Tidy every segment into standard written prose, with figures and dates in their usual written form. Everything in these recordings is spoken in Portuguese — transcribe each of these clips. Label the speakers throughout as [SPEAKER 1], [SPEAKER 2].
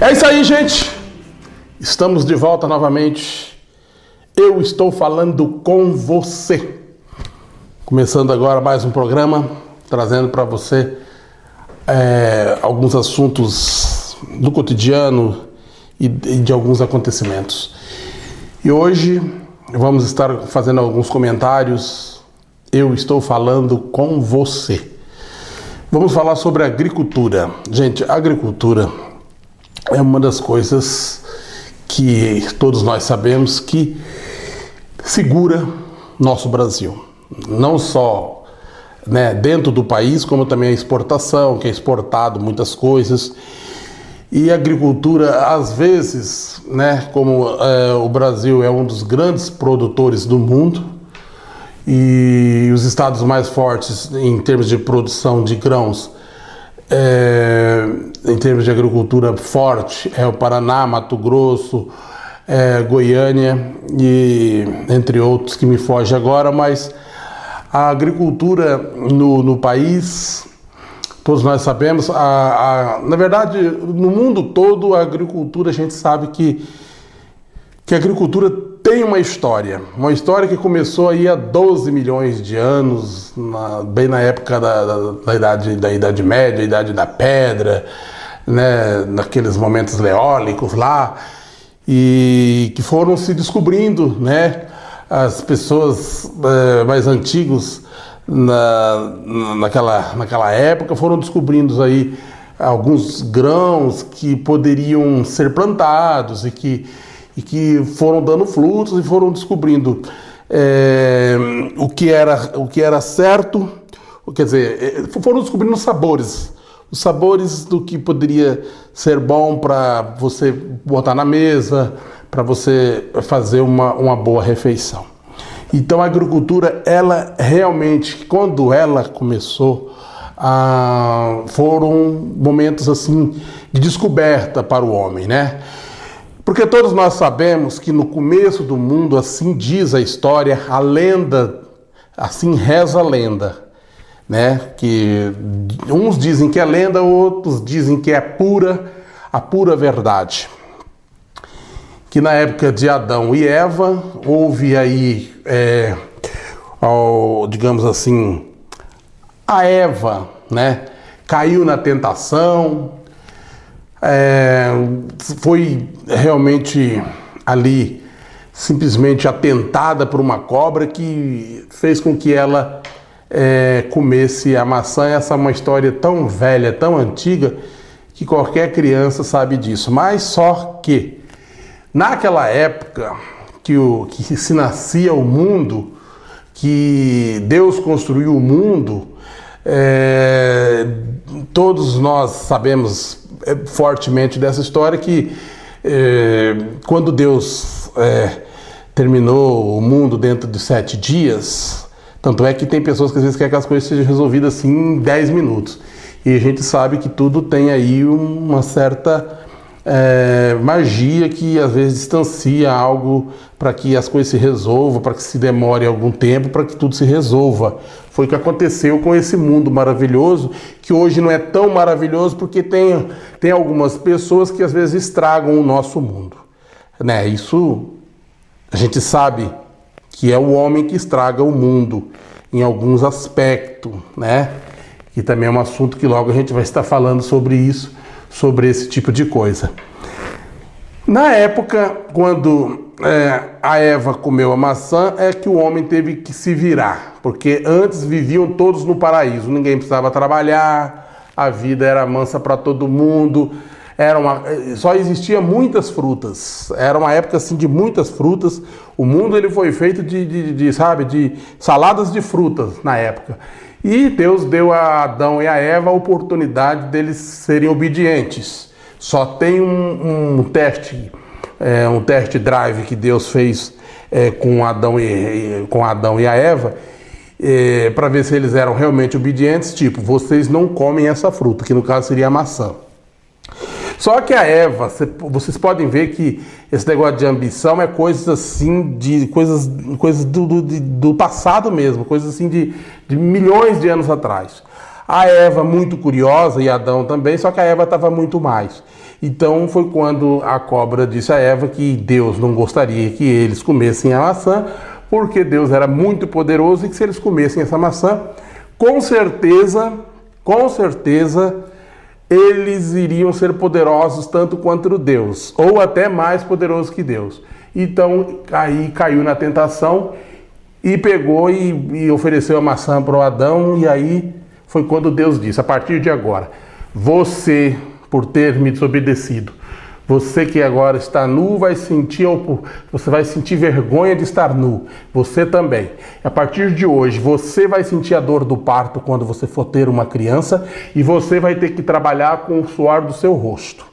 [SPEAKER 1] É isso aí, gente. Estamos de volta novamente. Eu estou falando com você. Começando agora mais um programa, trazendo para você alguns assuntos do cotidiano e de alguns acontecimentos. E hoje vamos estar fazendo alguns comentários. Eu estou falando com você. Vamos falar sobre agricultura. Gente, a agricultura é uma das coisas que todos nós sabemos que segura nosso Brasil. Não só dentro do país, como também a exportação, que é exportado muitas coisas. E a agricultura, às vezes, como o Brasil é um dos grandes produtores do mundo, e os estados mais fortes em termos de produção de grãos, em termos de agricultura forte, é o Paraná, Mato Grosso, Goiânia, e entre outros que me fogem agora, mas a agricultura no país, todos nós sabemos, na verdade, no mundo todo, a agricultura, a gente sabe que a agricultura tem uma história que começou aí há 12 milhões de anos, bem na época da Idade Média, a Idade da Pedra, naqueles momentos eólicos lá, e que foram se descobrindo, as pessoas mais antigas naquela época foram descobrindo aí alguns grãos que poderiam ser plantados e que foram dando frutos e foram descobrindo o que era certo, quer dizer, foram descobrindo os sabores do que poderia ser bom para você botar na mesa, para você fazer uma boa refeição. Então a agricultura, ela realmente, quando ela começou, foram momentos assim de descoberta para o homem, Porque todos nós sabemos que no começo do mundo, assim diz a história, a lenda, assim reza a lenda, que uns dizem que é lenda, outros dizem que é a pura verdade. Que na época de Adão e Eva, houve aí, digamos assim, a Eva, caiu na tentação, foi realmente ali simplesmente atentada por uma cobra que fez com que ela comesse a maçã. Essa é uma história tão velha, tão antiga, que qualquer criança sabe disso. Mas só que naquela época que se nascia o mundo, que Deus construiu o mundo, todos nós sabemos fortemente dessa história que quando Deus terminou o mundo dentro de 7 dias, tanto é que tem pessoas que às vezes querem que as coisas sejam resolvidas assim em 10 minutos. E a gente sabe que tudo tem aí uma certa magia que às vezes distancia algo para que as coisas se resolvam, para que se demore algum tempo, para que tudo se resolva. Foi o que aconteceu com esse mundo maravilhoso, que hoje não é tão maravilhoso porque tem algumas pessoas que às vezes estragam o nosso mundo. Isso a gente sabe que é o homem que estraga o mundo em alguns aspectos, que também é um assunto que logo a gente vai estar falando sobre isso, sobre esse tipo de coisa. Na época, quando a Eva comeu a maçã, é que o homem teve que se virar, porque antes viviam todos no paraíso, ninguém precisava trabalhar, a vida era mansa para todo mundo, só existia muitas frutas, era uma época assim de muitas frutas. O mundo ele foi feito de saladas de frutas na época. E Deus deu a Adão e a Eva a oportunidade deles serem obedientes. Só tem um teste drive que Deus fez com Adão e a Eva, para ver se eles eram realmente obedientes, tipo, vocês não comem essa fruta, que no caso seria a maçã. Só que a Eva, vocês podem ver que esse negócio de ambição é coisas assim, coisas do passado mesmo, coisas assim de milhões de anos atrás. A Eva muito curiosa e Adão também, só que a Eva estava muito mais. Então foi quando a cobra disse a Eva que Deus não gostaria que eles comessem a maçã, porque Deus era muito poderoso e que se eles comessem essa maçã, com certeza, eles iriam ser poderosos tanto quanto Deus, ou até mais poderoso que Deus. Então aí caiu na tentação e pegou e ofereceu a maçã para o Adão, e aí foi quando Deus disse: a partir de agora, você, por ter me desobedecido, você que agora está nu, você vai sentir vergonha de estar nu. Você também. A partir de hoje, você vai sentir a dor do parto quando você for ter uma criança, e você vai ter que trabalhar com o suor do seu rosto.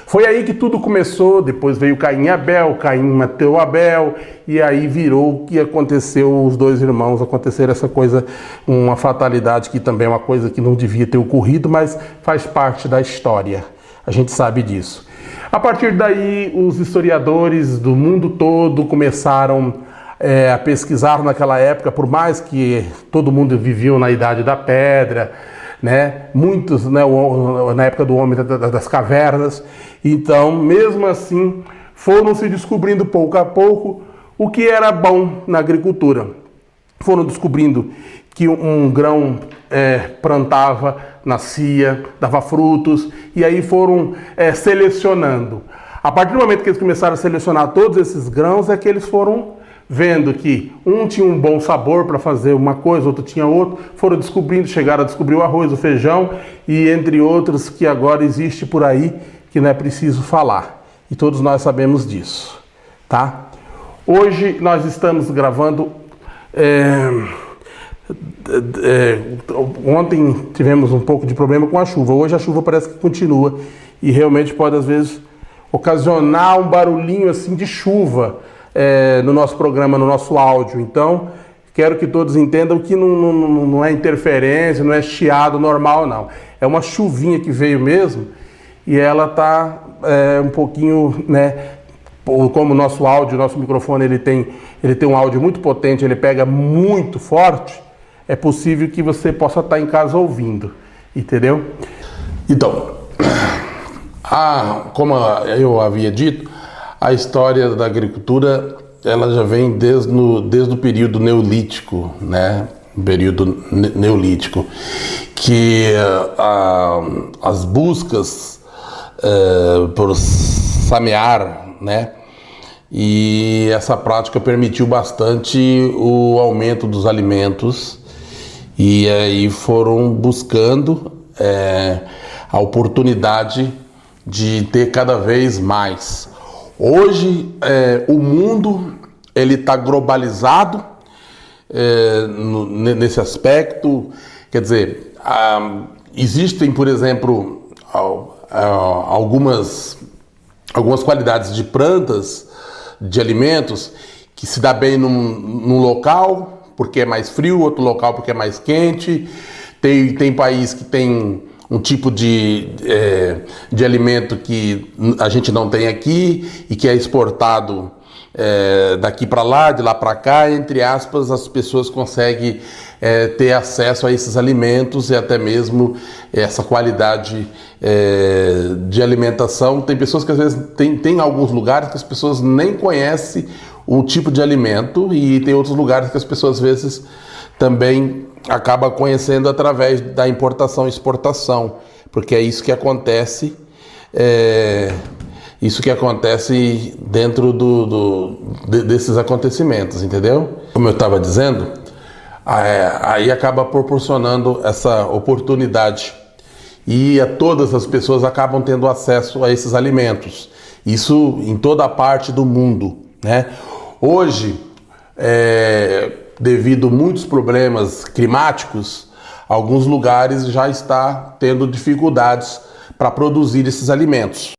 [SPEAKER 1] Foi aí que tudo começou. Depois veio Caim e Abel, Caim matou Abel, e aí virou o que aconteceu, os dois irmãos, aconteceram essa coisa, uma fatalidade que também é uma coisa que não devia ter ocorrido, mas faz parte da história. A gente sabe disso. A partir daí, os historiadores do mundo todo começaram a pesquisar naquela época, por mais que todo mundo vivia na Idade da Pedra, né? Muitos, né, na época do homem das cavernas. Então, mesmo assim, foram se descobrindo pouco a pouco o que era bom na agricultura. Foram descobrindo que um grão plantava, nascia, dava frutos, e aí foram selecionando. A partir do momento que eles começaram a selecionar todos esses grãos, é que eles foram vendo que um tinha um bom sabor para fazer uma coisa, outro tinha outro, foram descobrindo, chegaram a descobrir o arroz, o feijão, e entre outros que agora existe por aí, que não é preciso falar. E todos nós sabemos disso, tá? Hoje nós estamos gravando... Ontem tivemos um pouco de problema com a chuva. Hoje a chuva parece que continua e realmente pode às vezes ocasionar um barulhinho assim de chuva no nosso programa, no nosso áudio. Então quero que todos entendam que não é interferência, não é chiado normal, não. É uma chuvinha que veio mesmo, e ela tá um pouquinho, né? Como o nosso áudio, nosso microfone, ele tem um áudio muito potente, ele pega muito forte, é possível que você possa estar em casa ouvindo, entendeu? Então, como eu havia dito, a história da agricultura, ela já vem desde o período neolítico, né? Período neolítico, que as buscas por samear, né? E essa prática permitiu bastante o aumento dos alimentos, e aí foram buscando a oportunidade de ter cada vez mais. Hoje o mundo ele está globalizado nesse aspecto, quer dizer, existem, por exemplo, algumas qualidades de plantas, de alimentos, que se dá bem num local porque é mais frio, outro local porque é mais quente. Tem país que tem um tipo de alimento que a gente não tem aqui e que é exportado daqui para lá, de lá para cá, entre aspas, as pessoas conseguem ter acesso a esses alimentos e até mesmo essa qualidade de alimentação. Tem pessoas que às vezes tem alguns lugares que as pessoas nem conhecem o tipo de alimento, e tem outros lugares que as pessoas às vezes também acabam conhecendo através da importação e exportação, porque é isso que acontece. Isso que acontece dentro desses acontecimentos, entendeu? Como eu estava dizendo, aí acaba proporcionando essa oportunidade, e todas as pessoas acabam tendo acesso a esses alimentos. Isso em toda a parte do mundo, né? Hoje, devido a muitos problemas climáticos, alguns lugares já estão tendo dificuldades para produzir esses alimentos.